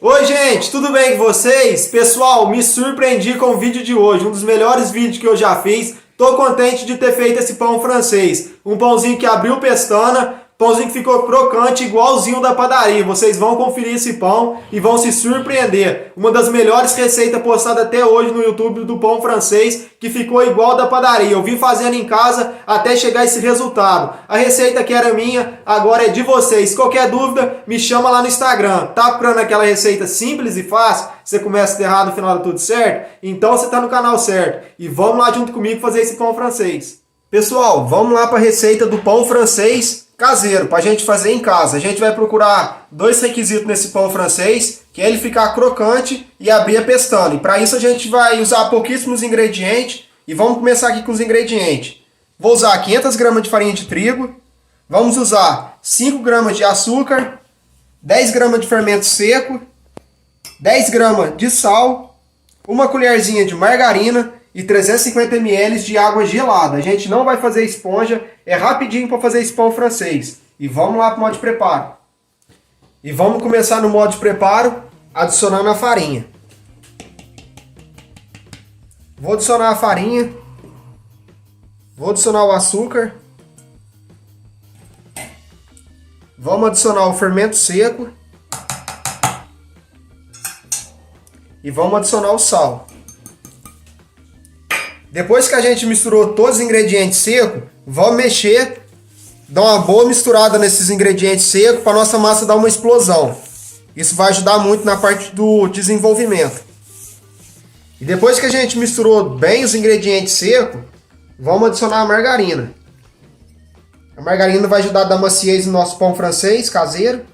Oi gente, tudo bem com vocês? Pessoal, me surpreendi com o vídeo de hoje, um dos melhores vídeos que eu já fiz. Tô contente de ter feito esse pão francês. Um pãozinho que abriu pestana, pãozinho que ficou crocante igualzinho da padaria. Vocês vão conferir esse pão e vão se surpreender. Uma das melhores receitas postadas até hoje no YouTube do pão francês, que ficou igual da padaria. Eu vim fazendo em casa até chegar a esse resultado. A receita que era minha, agora é de vocês. Qualquer dúvida, me chama lá no Instagram. Tá procurando aquela receita simples e fácil? Você começa errado, no final dá tudo certo? Então você tá no canal certo. E vamos lá junto comigo fazer esse pão francês. Pessoal, vamos lá para a receita do pão francês caseiro, para a gente fazer em casa. A gente vai procurar dois requisitos nesse pão francês, que é ele ficar crocante e abrir a pestana. E para isso a gente vai usar pouquíssimos ingredientes e vamos começar aqui com os ingredientes. Vou usar 500 gramas de farinha de trigo, vamos usar 5 gramas de açúcar, 10 gramas de fermento seco, 10 gramas de sal, uma colherzinha de margarina e 350 ml de água gelada. A gente não vai fazer esponja, é rapidinho para fazer esse pão francês. E vamos lá para o modo de preparo. E vamos começar no modo de preparo, adicionando a farinha. Vou adicionar a farinha. Vou adicionar o açúcar. Vamos adicionar o fermento seco. E vamos adicionar o sal. Depois que a gente misturou todos os ingredientes secos, vamos mexer, dar uma boa misturada nesses ingredientes secos para nossa massa dar uma explosão. Isso vai ajudar muito na parte do desenvolvimento. E depois que a gente misturou bem os ingredientes secos, vamos adicionar a margarina. A margarina vai ajudar a dar maciez no nosso pão francês caseiro.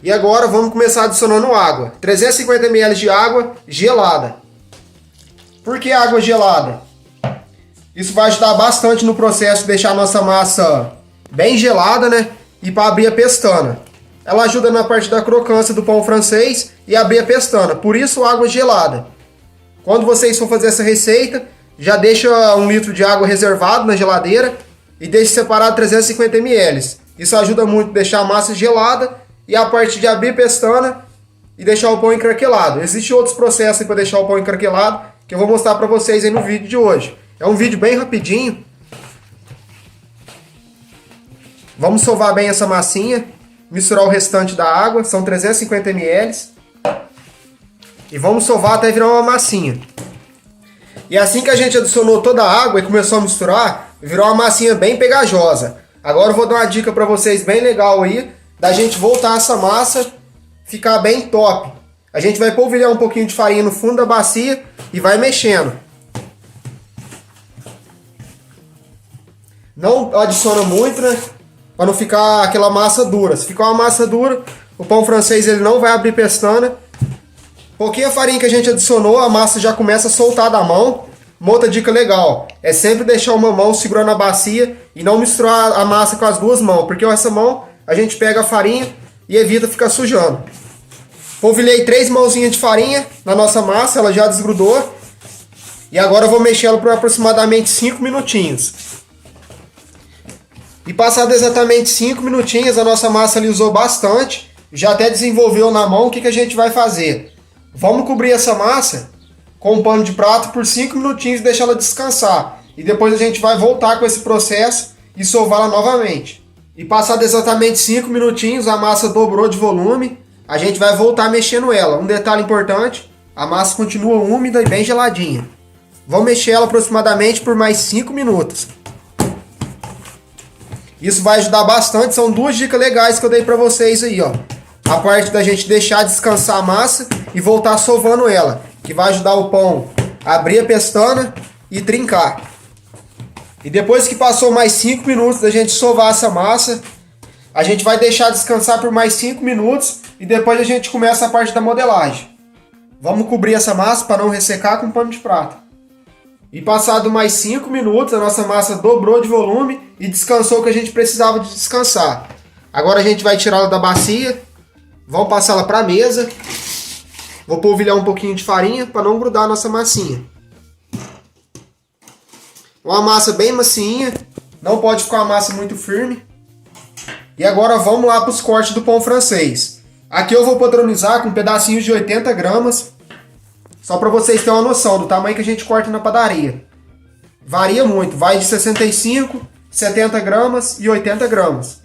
E agora vamos começar adicionando água. 350 ml de água gelada. Por que água gelada? Isso vai ajudar bastante no processo de deixar a nossa massa bem gelada, né? E para abrir a pestana. Ela ajuda na parte da crocância do pão francês e abrir a pestana. Por isso, água gelada. Quando vocês for fazer essa receita, já deixa 1 litro de água reservado na geladeira e deixe separado 350 ml. Isso ajuda muito a deixar a massa gelada e a parte de abrir a pestana e deixar o pão encraquelado. Existem outros processos para deixar o pão encraquelado que eu vou mostrar para vocês aí no vídeo de hoje. É um vídeo bem rapidinho. Vamos sovar bem essa massinha. Misturar o restante da água. São 350 ml. E vamos sovar até virar uma massinha. E assim que a gente adicionou toda a água e começou a misturar, virou uma massinha bem pegajosa. Agora eu vou dar uma dica para vocês bem legal aí, da gente voltar essa massa ficar bem top. A gente vai polvilhar um pouquinho de farinha no fundo da bacia e vai mexendo. Não adiciona muito, né? Para não ficar aquela massa dura. Se ficar uma massa dura, o pão francês ele não vai abrir pestana. Pouquinha farinha que a gente adicionou, a massa já começa a soltar da mão. Uma outra dica legal é sempre deixar uma mão segurando a bacia e não misturar a massa com as duas mãos, porque com essa mão a gente pega a farinha e evita ficar sujando. Polvilhei 3 mãozinhas de farinha na nossa massa, ela já desgrudou. E agora eu vou mexer ela por aproximadamente 5 minutinhos. E passado exatamente 5 minutinhos, a nossa massa ali usou bastante, já até desenvolveu na mão. O que a gente vai fazer? Vamos cobrir essa massa com um pano de prato por 5 minutinhos e deixar ela descansar. E depois a gente vai voltar com esse processo e sová-la novamente. E passado exatamente 5 minutinhos, a massa dobrou de volume, a gente vai voltar mexendo ela. Um detalhe importante, a massa continua úmida e bem geladinha. Vamos mexer ela aproximadamente por mais 5 minutos. Isso vai ajudar bastante, são 2 dicas legais que eu dei para vocês aí, ó. A parte da gente deixar descansar a massa e voltar sovando ela, que vai ajudar o pão a abrir a pestana e trincar. E depois que passou mais 5 minutos da gente sovar essa massa, a gente vai deixar descansar por mais 5 minutos e depois a gente começa a parte da modelagem. Vamos cobrir essa massa para não ressecar com pano de prato. E passado mais 5 minutos, a nossa massa dobrou de volume e descansou o que a gente precisava de descansar. Agora a gente vai tirá-la da bacia, vamos passá-la para a mesa. Vou polvilhar um pouquinho de farinha para não grudar a nossa massinha. Uma massa bem macinha, não pode ficar uma massa muito firme. E agora vamos lá para os cortes do pão francês. Aqui eu vou padronizar com pedacinhos de 80 gramas, só para vocês terem uma noção do tamanho que a gente corta na padaria. Varia muito, vai de 65, 70 gramas e 80 gramas.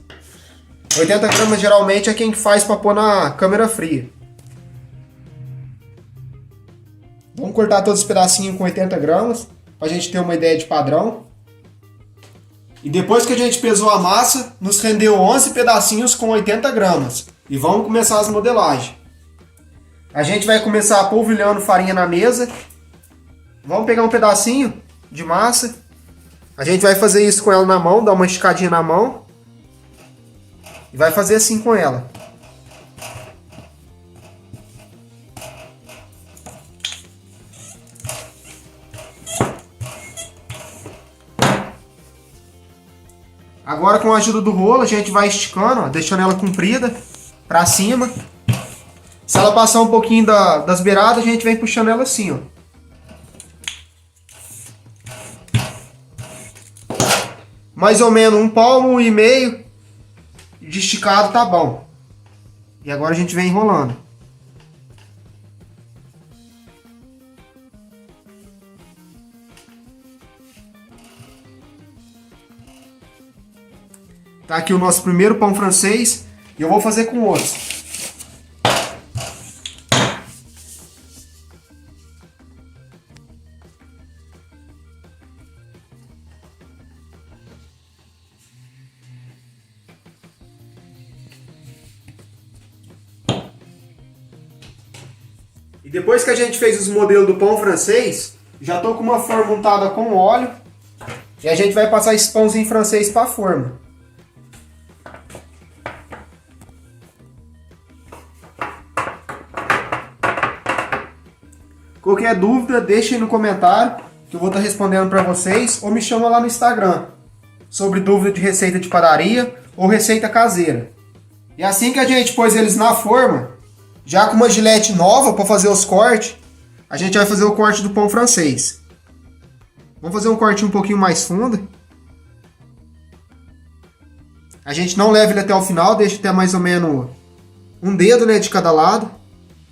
80 gramas geralmente é quem faz para pôr na câmara fria. Vamos cortar todos os pedacinhos com 80 gramas, para a gente ter uma ideia de padrão. E depois que a gente pesou a massa, nos rendeu 11 pedacinhos com 80 gramas. E vamos começar as modelagens. A gente vai começar polvilhando farinha na mesa. Vamos pegar um pedacinho de massa. A gente vai fazer isso com ela na mão, dar uma esticadinha na mão. E vai fazer assim com ela. Agora com a ajuda do rolo a gente vai esticando, ó, deixando ela comprida pra cima. Se ela passar um pouquinho das beiradas, a gente vem puxando ela assim, ó. Mais ou menos 1,5 palmo de esticado tá bom. E agora a gente vem enrolando. Tá aqui o nosso primeiro pão francês e eu vou fazer com outros. E depois que a gente fez os modelos do pão francês, já tô com uma forma untada com óleo e a gente vai passar esse pãozinho francês para a forma. Qualquer dúvida, deixem no comentário que eu vou estar respondendo para vocês, ou me chama lá no Instagram sobre dúvida de receita de padaria ou receita caseira. E assim que a gente pôs eles na forma, já com uma gilete nova para fazer os cortes, a gente vai fazer o corte do pão francês. Vamos fazer um corte um pouquinho mais fundo. A gente não leva ele até o final, deixa até mais ou menos um dedo, né, de cada lado.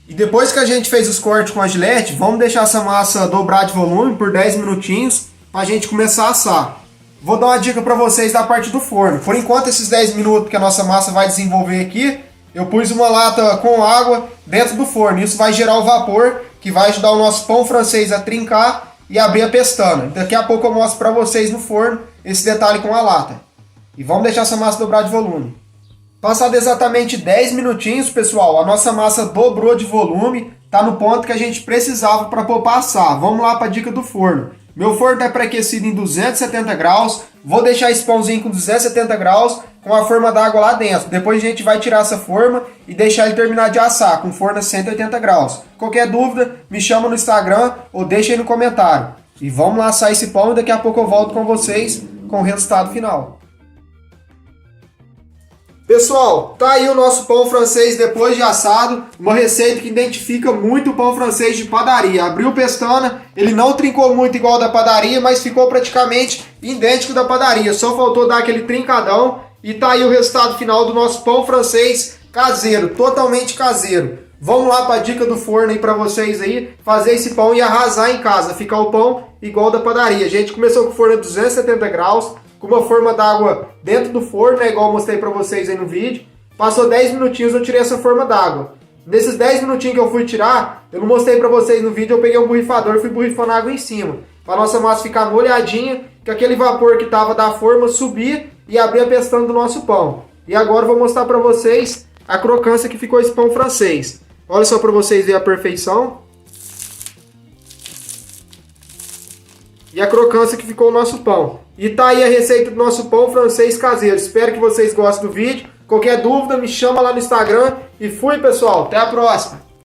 E depois que a gente fez os cortes com a gilete, vamos deixar essa massa dobrar de volume por 10 minutinhos para a gente começar a assar. Vou dar uma dica para vocês da parte do forno. Por enquanto, esses 10 minutos que a nossa massa vai desenvolver aqui, eu pus uma lata com água dentro do forno. Isso vai gerar o vapor que vai ajudar o nosso pão francês a trincar e abrir a pestana. Daqui a pouco eu mostro para vocês no forno esse detalhe com a lata. E vamos deixar essa massa dobrar de volume. Passado exatamente 10 minutinhos, pessoal, a nossa massa dobrou de volume, tá no ponto que a gente precisava para pôr para assar. Vamos lá para a dica do forno. Meu forno está pré-aquecido em 270 graus, vou deixar esse pãozinho com 270 graus com a forma d'água lá dentro. Depois a gente vai tirar essa forma e deixar ele terminar de assar com forno a 180 graus. Qualquer dúvida, me chama no Instagram ou deixa aí no comentário. E vamos lá assar esse pão e daqui a pouco eu volto com vocês com o resultado final. Pessoal, tá aí o nosso pão francês depois de assado, uma receita que identifica muito o pão francês de padaria. Abriu pestana, ele não trincou muito igual ao da padaria, mas ficou praticamente idêntico da padaria. Só faltou dar aquele trincadão e tá aí o resultado final do nosso pão francês caseiro, totalmente caseiro. Vamos lá para a dica do forno aí para vocês aí, fazer esse pão e arrasar em casa, ficar o pão igual da padaria. A gente começou com o forno a 270 graus, com uma forma d'água dentro do forno, né, igual eu mostrei pra vocês aí no vídeo. Passou 10 minutinhos, eu tirei essa forma d'água. Nesses 10 minutinhos que eu fui tirar, eu não mostrei pra vocês no vídeo, eu peguei um borrifador e fui borrifando água em cima. Pra nossa massa ficar molhadinha, que aquele vapor que tava da forma subir e abrir a pestana do nosso pão. E agora eu vou mostrar pra vocês a crocância que ficou esse pão francês. Olha só pra vocês verem a perfeição. E a crocância que ficou o nosso pão. E tá aí a receita do nosso pão francês caseiro. Espero que vocês gostem do vídeo. Qualquer dúvida, me chama lá no Instagram. E fui, pessoal. Até a próxima.